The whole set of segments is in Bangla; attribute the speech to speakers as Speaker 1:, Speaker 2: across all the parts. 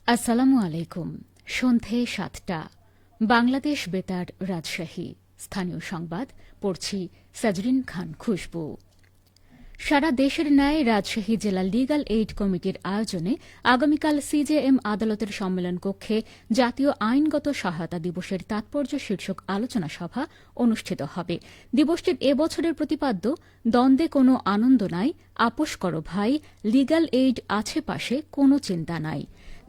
Speaker 1: আসসালামু আলাইকুম। সন্ধে ৭টা বাংলাদেশ বেতার রাজশাহী। স্থানীয় সংবাদ পড়ছি সাজরিন খান খুশবু। সারা দেশের ন্যায় রাজশাহী জেলা লিগ্যাল এইড কমিটির আয়োজনে আগামীকাল সিজেএম আদালতের সম্মেলন কক্ষে জাতীয় আইনগত সহায়তা দিবসের তাৎপর্য শীর্ষক আলোচনা সভা অনুষ্ঠিত হবে। দিবসটির এবছরের প্রতিপাদ্য দ্বন্দ্বে কোনো আনন্দ নাই, আপোষ করো ভাই, লিগ্যাল এইড আছে পাশে, কোনো চিন্তা নাই।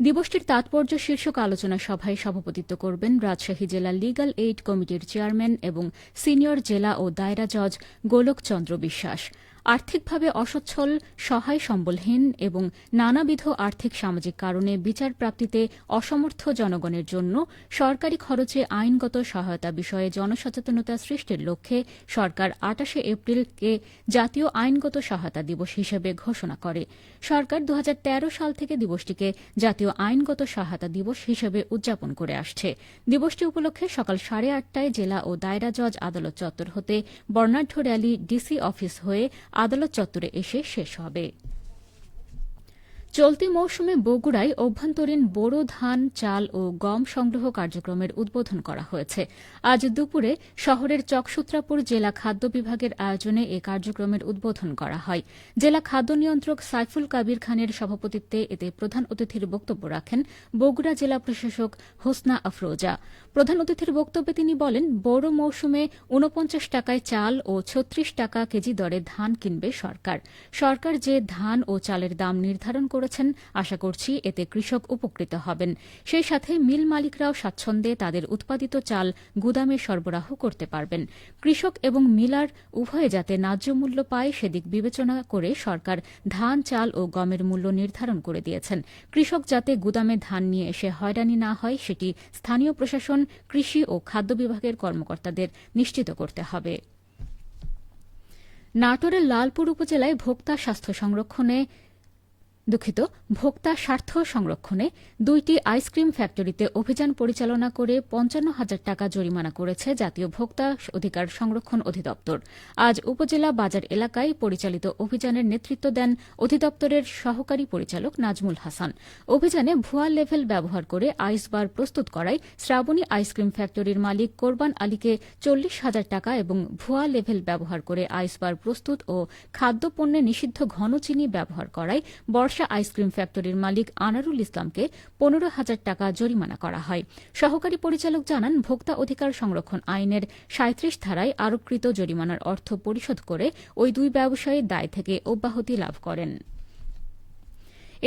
Speaker 1: দিবসটির তাৎপর্য শীর্ষক আলোচনা সভায় সভাপতিত্ব করবেন রাজশাহী জেলা লিগ্যাল এইড কমিটির চেয়ারম্যান এবং সিনিয়র জেলা ও দায়রা জজ গোলকচন্দ্র বিশ্বাস। আর্থিকভাবে অসচ্ছল, সহায় সম্বলহীন এবং নানাবিধ আর্থিক সামাজিক কারণে বিচার প্রাপ্তিতে অসমর্থ জনগণের জন্য সরকারি খরচে আইনগত সহায়তা বিষয়ে জনসচেতনতা সৃষ্টির লক্ষ্যে সরকার ২৮ এপ্রিলকে জাতীয় আইনগত সহায়তা দিবস হিসেবে ঘোষণা করে। সরকার ২০১৩ সাল থেকে দিবসটিকে জাতীয় আইনগত সহায়তা দিবস হিসেবে উদযাপন করে আসছে। দিবসটি উপলক্ষে সকাল ৮:৩০টায় জেলা ও দায়রা জজ আদালত চত্বর হতে বর্ণাঢ্য র্যালি ডিসি অফিস হয়ে আদালত চত্বরে এসে শেষ হবে। চলতি মৌসুমে বগুড়ায় অভ্যন্তরীণ বোরো ধান, চাল ও গম সংগ্রহ কার্যক্রমের উদ্বোধন করা হয়েছে। আজ দুপুরে শহরের চকসূত্রাপুর জেলা খাদ্য বিভাগের আয়োজনে এ কার্যক্রমের উদ্বোধন করা হয়। জেলা খাদ্য নিয়ন্ত্রক সাইফুল কাবির খানের সভাপতিত্বে এতে প্রধান অতিথির বক্তব্য রাখেন বগুড়া জেলা প্রশাসক হোসনা আফরোজা। প্রধান অতিথির বক্তব্যে তিনি বলেন, বোরো মৌসুমে ৪৯ টাকায় চাল ও ৩৬ টাকা কেজি দরে ধান কিনবে সরকার। সরকার যে ধান ও চালের দাম নির্ধারণ করেছেন, আশা করছি এতে কৃষক উপকৃত হবেন। সেই সাথে মিল মালিকরাও স্বাচ্ছন্দ্যে তাদের উৎপাদিত চাল গুদামে সরবরাহ করতে পারবেন। কৃষক এবং মিলার উভয়ে যাতে ন্যায্য মূল্য পায় সেদিক বিবেচনা করে সরকার ধান, চাল ও গমের মূল্য নির্ধারণ করে দিয়েছেন। কৃষক যাতে গুদামে ধান নিয়ে এসে হয়রানি না হয় সেটি স্থানীয় প্রশাসন, কৃষি ও খাদ্য বিভাগের কর্মকর্তাদের নিশ্চিত করতে হবে। নাটোরের লালপুর উপজেলায় ভোক্তা স্বার্থ সংরক্ষণে ২টি আইসক্রিম ফ্যাক্টরিতে অভিযান পরিচালনা করে ৫৫,০০০ টাকা জরিমানা করেছে জাতীয় ভোক্তা অধিকার সংরক্ষণ অধিদপ্তর। আজ উপজেলা বাজার এলাকায় পরিচালিত অভিযানের নেতৃত্ব দেন অধিদপ্তরের সহকারী পরিচালক নাজমুল হাসান। অভিযানে ভুয়া লেভেল ব্যবহার করে আইস বার প্রস্তুত করায় শ্রাবণী আইসক্রিম ফ্যাক্টরির মালিক কোরবান আলীকে ৪০,০০০ টাকা এবং ভুয়া লেভেল ব্যবহার করে আইস বার প্রস্তুত ও খাদ্যপণ্যে নিষিদ্ধ ঘন চিনি ব্যবহার করায় আইসক্রিম ফ্যাক্টরির মালিক আনারুল ইসলামকে ১৫,০০০ টাকা জরিমানা করা হয়। সহকারী পরিচালক জানান, ভোক্তা অধিকার সংরক্ষণ আইনের ৩৭ ধারায় আরোপকৃত জরিমানার অর্থ পরিশোধ করে ওই দুই ব্যবসায়ী দায় থেকে অব্যাহতি লাভ করেন।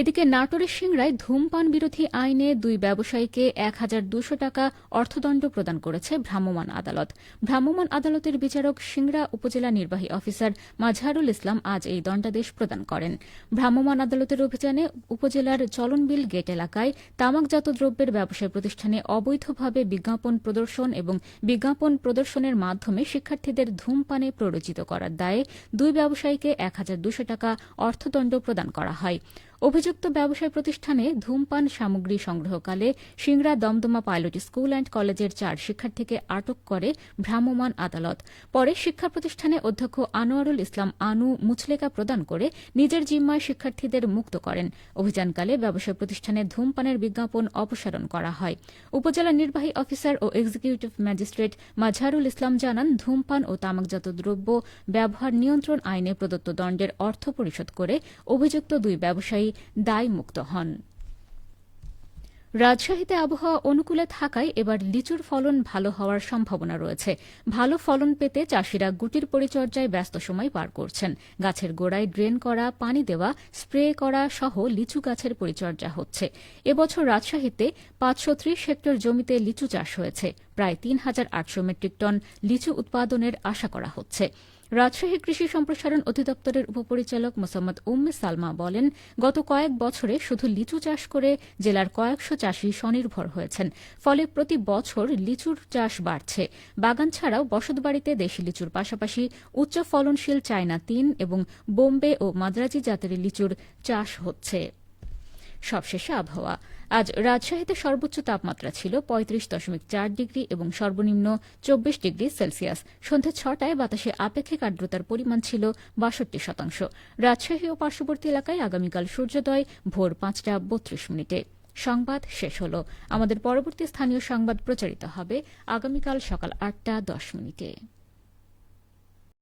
Speaker 1: এদিকে নাটোরের সিংড়ায় ধূমপান বিরোধী আইনে দুই ব্যবসায়ীকে ১,২০০ টাকা অর্থদণ্ড প্রদান করেছে ভ্রাম্যমাণ আদালত। ভ্রাম্যমাণ আদালতের বিচারক সিংড়া উপজেলা নির্বাহী অফিসার মাজহারুল ইসলাম আজ এই দণ্ডাদেশ প্রদান করেন। ভ্রাম্যমাণ আদালতের অভিযানে উপজেলার চলনবিল গেট এলাকায় তামাকজাত দ্রব্যের ব্যবসায় প্রতিষ্ঠানে অবৈধভাবে বিজ্ঞাপন প্রদর্শন এবং বিজ্ঞাপন প্রদর্শনের মাধ্যমে শিক্ষার্থীদের ধূমপানে প্ররোচিত করার দায়ে দুই ব্যবসায়ীকে ১,২০০ টাকা অর্থদণ্ড প্রদান করা হয়। অভিযুক্ত ব্যবসায় প্রতিষ্ঠানে ধূমপান সামগ্রী সংগ্রহকালে Singra Damdama pilot school and কলেজের ৪ শিক্ষার্থীকে আটক করে ভ্রাম্যমাণ আদালত। পরে শিক্ষা প্রতিষ্ঠানে অধ্যক্ষ আনোয়ারুল ইসলাম আনু মুচলেকা প্রদান করে নিজের জিম্মায় শিক্ষার্থীদের মুক্ত করেন। অভিযানকালে ব্যবসায় প্রতিষ্ঠানে ধূমপানের বিজ্ঞাপন অপসারণ করা হয়। উপজেলা নির্বাহী অফিসার ও এক্সিকিউটিভ ম্যাজিস্ট্রেট মাজহারুল ইসলাম জানান, ধূমপান ও তামাকজাত দ্রব্য ব্যবহার নিয়ন্ত্রণ আইনে প্রদত্ত দণ্ডের অর্থ পরিশোধ করে অভিযুক্ত দুই ব্যবসায়ী দায়মুক্ত হন। রাজশাহীতে আবহাওয়া অনুকূলে থাকায় এবার লিচুর ফলন ভালো হওয়ার সম্ভাবনা রয়েছে। ভালো ফলন পেতে চাষিরা গুটির পরিচর্যায় ব্যস্ত সময় পার করছেন। গাছের গোড়ায় ড্রেন করা, পানি দেওয়া, স্প্রে করা সহ লিচু গাছের পরিচর্যা হচ্ছে। এবছর রাজশাহীতে ৫৩০ হেক্টর জমিতে লিচু চাষ হয়েছে। প্রায় ৩,৮০০ মেট্রিক টন লিচু উৎপাদনের আশা করা হচ্ছে। রাজশাহী কৃষি সম্প্রসারণ অধিদপ্তরের উপপরিচালক মোসাম্মদ উম্মে সালমা বলেন, গত কয়েক বছরে শুধু লিচু চাষ করে জেলার কয়েকশো চাষি স্বনির্ভর হয়েছেন। ফলে প্রতি বছর লিচুর চাষ বাড়ছে। বাগান ছাড়াও বসতবাড়িতে দেশি লিচুর পাশাপাশি উচ্চ ফলনশীল চায়না ৩ এবং বোম্বে ও মাদ্রাজি জাতের লিচুর চাষ হচ্ছে। সবশেষে আবহাওয়া। আজ রাজশাহীতে সর্বোচ্চ তাপমাত্রা ছিল ৩৫.৪ ডিগ্রি এবং সর্বনিম্ন ২৪ ডিগ্রি সেলসিয়াস। সন্ধ্যা ৬টায় বাতাসে আপেক্ষিক আর্দ্রতার পরিমাণ ছিল ৬২%। রাজশাহী ও পার্শ্ববর্তী এলাকায় আগামীকাল সূর্যোদয় ভোর ৫টা ৩২ মিনিটে। সংবাদ শেষ হল। আমাদের পরবর্তী স্থানীয় সংবাদ প্রচারিত হবে আগামীকাল সকাল ৮টা ১০ মিনিটে।